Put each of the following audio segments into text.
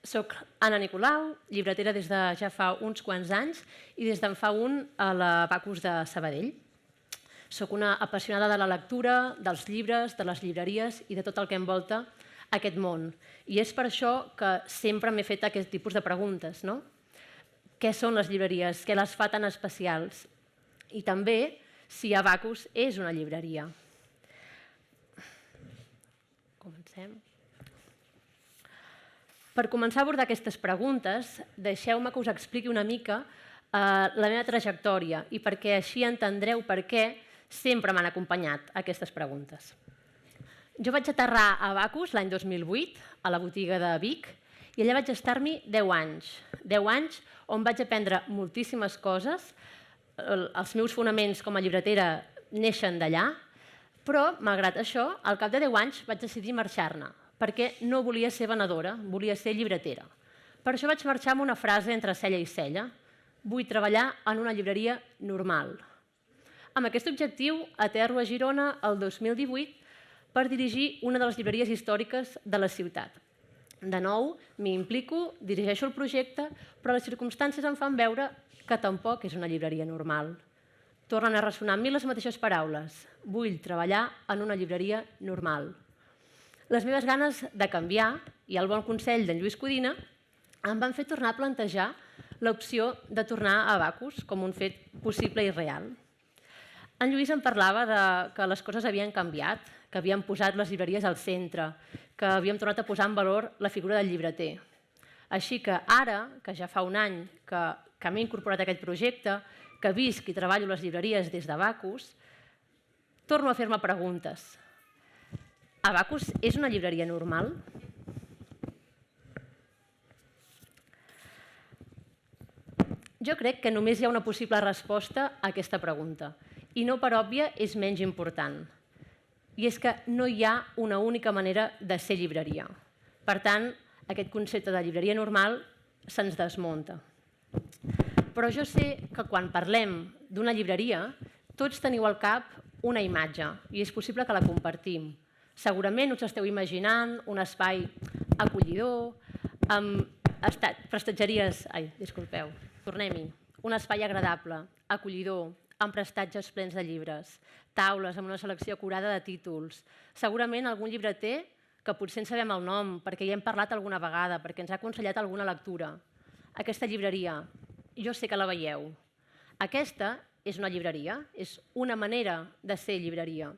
Soc Anna Nicolau, llibretera des de ja fa uns quants anys i des d'en fa un a la Bacus de Sabadell. Soc una apassionada de la lectura, dels llibres, de les llibreries i de tot el que envolta aquest món. I és per això que sempre m'he fet aquest tipus de preguntes, no? Què són les llibreries? Què les fa tan especials? I també si Bacus és una llibreria. Comencem. Per començar a abordar aquestes preguntes, deixeu-me que us expliqui una mica la meva trajectòria i perquè així entendreu per què sempre m'han acompanyat aquestes preguntes. Jo vaig aterrar a Bacus l'any 2008, a la botiga de Vic, i allà vaig estar-m'hi 10 anys. 10 anys on vaig aprendre moltíssimes coses. Els meus fonaments com a llibretera neixen d'allà, però, malgrat això, al cap de 10 anys vaig decidir marxar-ne, perquè no volia ser venedora, volia ser llibretera. Per això vaig marxar amb una frase entre cella i cella: vull treballar en una llibreria normal. Amb aquest objectiu, aterro a Girona el 2018 per dirigir una de les llibreries històriques de la ciutat. De nou, m'hi implico, dirigeixo el projecte, però les circumstàncies em fan veure que tampoc és una llibreria normal. Tornen a ressonar amb mi les mateixes paraules: vull treballar en una llibreria normal. Les meves ganes de canviar i el bon consell d'en Lluís Codina em van fer tornar a plantejar l'opció de tornar a Bacus com un fet possible i real. En Lluís em parlava que les coses havien canviat, que havíem posat les llibreries al centre, que havíem tornat a posar en valor la figura del llibreter. Així que ara, que ja fa un any que m'he incorporat a aquest projecte, que visc i treballo les llibreries des de Bacus, torno a fer-me preguntes. Bacus és una llibreria normal? Jo crec que només hi ha una possible resposta a aquesta pregunta, i no per òbvia és menys important. I és que no hi ha una única manera de ser llibreria. Per tant, aquest concepte de llibreria normal se'ns desmunta. Però jo sé que quan parlem d'una llibreria, tots teniu al cap una imatge, i és possible que la compartim. Segurament us esteu imaginant un espai acollidor, amb prestatgeries... disculpeu, tornem-hi. Un espai agradable, acollidor, amb prestatges plens de llibres, taules amb una selecció acurada de títols, segurament algun llibreter que potser en sabem el nom perquè hi hem parlat alguna vegada, perquè ens ha aconsellat alguna lectura. Aquesta llibreria, jo sé que la veieu. Aquesta és una llibreria, és una manera de ser llibreria.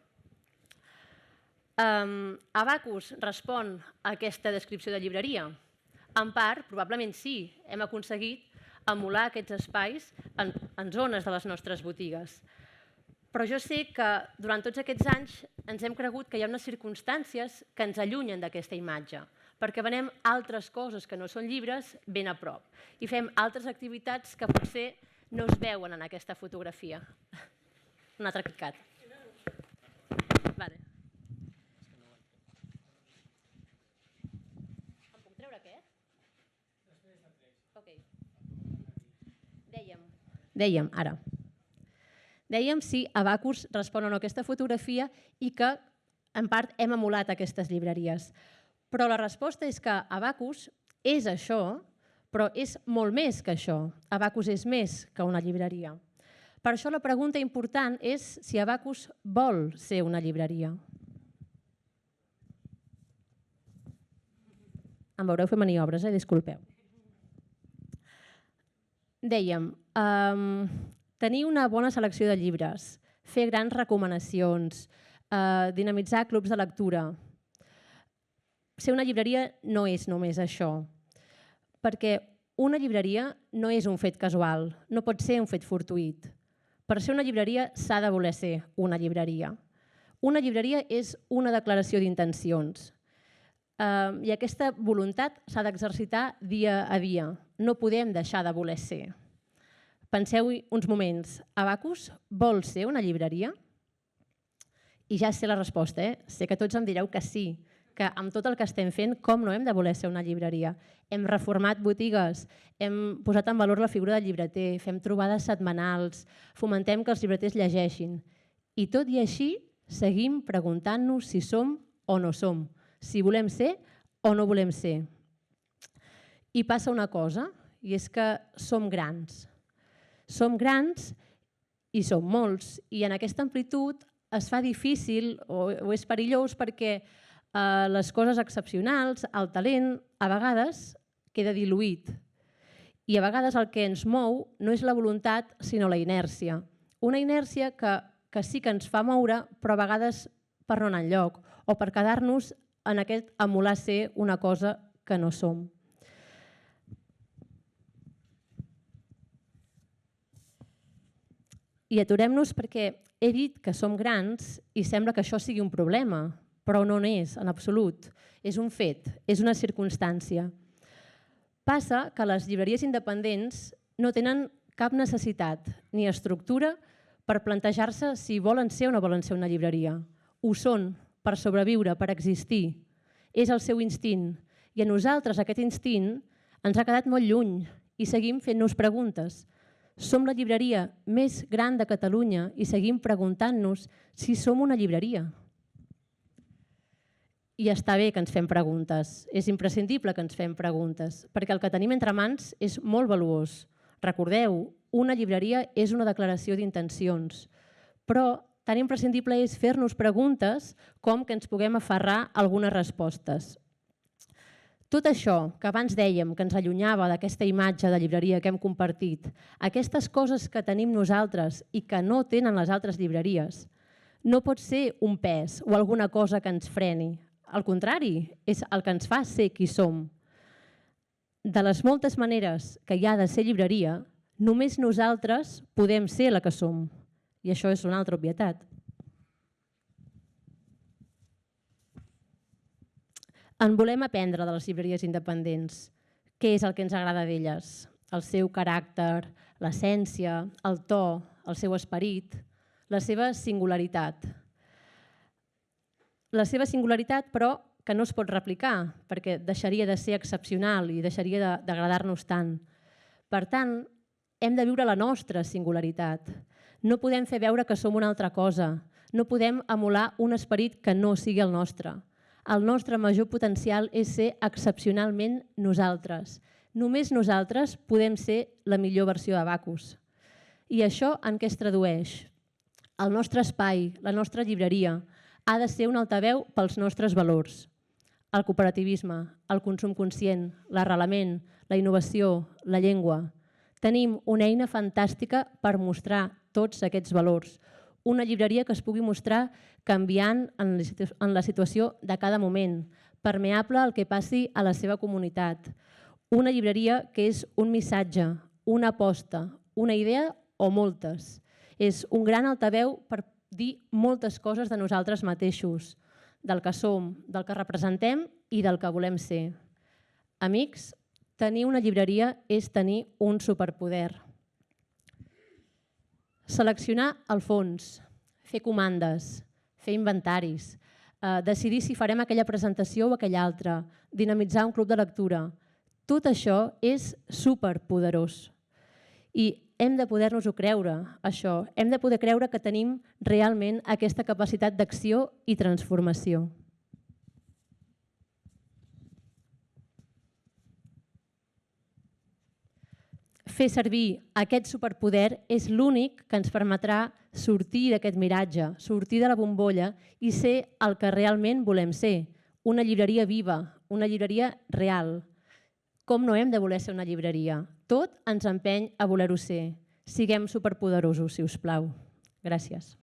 Bacus respon a aquesta descripció de llibreria? En part, probablement sí, hem aconseguit emular aquests espais en zones de les nostres botigues. Però jo sé que durant tots aquests anys ens hem cregut que hi ha unes circumstàncies que ens allunyen d'aquesta imatge, perquè venem altres coses que no són llibres ben a prop i fem altres activitats que potser no es veuen en aquesta fotografia. Un altre clicat. Vale. Em puc treure aquest? Ok. Dèiem, ara. Dèiem si Bacus respon o no a aquesta fotografia i que, en part, hem emulat aquestes llibreries. Però la resposta és que Bacus és això, però és molt més que això. Bacus és més que una llibreria. Per això la pregunta important és si Bacus vol ser una llibreria. Em veureu fer maniobres, disculpeu. Dèiem, tenir una bona selecció de llibres, fer grans recomanacions, dinamitzar clubs de lectura. Ser una llibreria no és només això, perquè una llibreria no és un fet casual, no pot ser un fet fortuït. Per ser una llibreria s'ha de voler ser una llibreria. Una llibreria és una declaració d'intencions i aquesta voluntat s'ha d'exercitar dia a dia. No podem deixar de voler ser. Penseu-hi uns moments. Bacus vol ser una llibreria? I ja sé la resposta, sé que tots em direu que sí, que amb tot el que estem fent, com no hem de voler ser una llibreria? Hem reformat botigues, hem posat en valor la figura del llibreter, fem trobades setmanals, fomentem que els llibreters llegeixin. I tot i així, seguim preguntant-nos si som o no som, si volem ser o no volem ser. I passa una cosa, i és que som grans. Som grans i som molts. I en aquesta amplitud es fa difícil o és perillós perquè les coses excepcionals, el talent, a vegades queda diluït. I a vegades el que ens mou no és la voluntat, sinó la inèrcia. Una inèrcia que sí que ens fa moure, però a vegades per no anar enlloc o per quedar-nos en aquest emular ser una cosa que no som. I aturem-nos perquè he dit que som grans i sembla que això sigui un problema, però no n'és, en absolut. És un fet, és una circumstància. Passa que les llibreries independents no tenen cap necessitat ni estructura per plantejar-se si volen ser o no volen ser una llibreria. Ho són per sobreviure, per existir. És el seu instint. I a nosaltres aquest instint ens ha quedat molt lluny i seguim fent-nos preguntes. Som la llibreria més gran de Catalunya i seguim preguntant-nos si som una llibreria. I està bé que ens fem preguntes, és imprescindible que ens fem preguntes, perquè el que tenim entre mans és molt valuós. Recordeu, una llibreria és una declaració d'intencions, però tan imprescindible és fer-nos preguntes com que ens puguem aferrar a algunes respostes. Tot això que abans dèiem que ens allunyava d'aquesta imatge de llibreria que hem compartit, aquestes coses que tenim nosaltres i que no tenen les altres llibreries, no pot ser un pes o alguna cosa que ens freni. Al contrari, és el que ens fa ser qui som. De les moltes maneres que hi ha de ser llibreria, només nosaltres podem ser la que som. I això és una altra obvietat. En volem aprendre de les llibreries independents. Què és el que ens agrada d'elles? El seu caràcter, l'essència, el to, el seu esperit, la seva singularitat. La seva singularitat, però, que no es pot replicar, perquè deixaria de ser excepcional i deixaria d'agradar-nos tant. Per tant, hem de viure la nostra singularitat. No podem fer veure que som una altra cosa. No podem emular un esperit que no sigui el nostre. El nostre major potencial és ser excepcionalment nosaltres. Només nosaltres podem ser la millor versió de Bacus. I això en què es tradueix? El nostre espai, la nostra llibreria, ha de ser un altaveu pels nostres valors. El cooperativisme, el consum conscient, l'arrelament, la innovació, la llengua. Tenim una eina fantàstica per mostrar tots aquests valors. Una llibreria que es pugui mostrar canviant en la situació de cada moment, permeable al que passi a la seva comunitat. Una llibreria que és un missatge, una aposta, una idea o moltes. És un gran altaveu per dir moltes coses de nosaltres mateixos, del que som, del que representem i del que volem ser. Amics, tenir una llibreria és tenir un superpoder. Seleccionar el fons, fer comandes, fer inventaris, decidir si farem aquella presentació o aquella altra, dinamitzar un club de lectura. Tot això és superpoderós. I hem de poder-nos-ho creure, això. Hem de poder creure que tenim realment aquesta capacitat d'acció i transformació. Fer servir aquest superpoder és l'únic que ens permetrà sortir d'aquest miratge, sortir de la bombolla i ser el que realment volem ser, una llibreria viva, una llibreria real. Com no hem de voler ser una llibreria? Tot ens empeny a voler-ho ser. Siguem superpoderosos, si us plau. Gràcies.